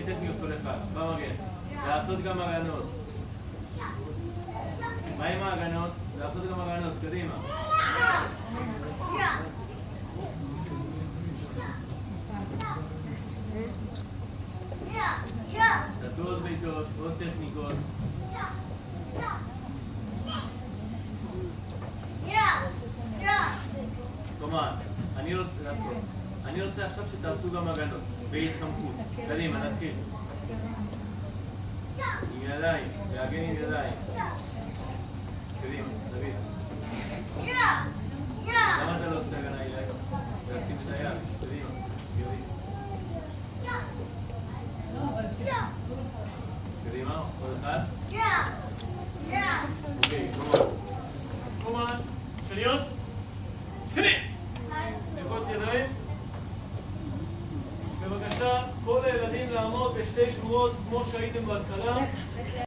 טכניות כל אחד. מה מגן? לעשות גם הגנות. מה עם ההגנות? לעשות גם הגנות, קדימה. תעשו עוד בעיטות, עוד טכניקות. כלומר, אני רוצה עכשיו שתעשו גם הגנות, בהתחמקות. קדימה, נתחיל. עם ידיים, להגן עם ידיים. קדימה, דוד. למה אתה לא עושה הגנה אליי? להשים את היד, קדימה, יורי. קדימה, עוד אחד. אוקיי, כלומר, שניות. קדימה. ללחוץ ידיים. בבקשה, כל הילדים לעמוד בשתי שורות כמו שהייתם בהתחלה.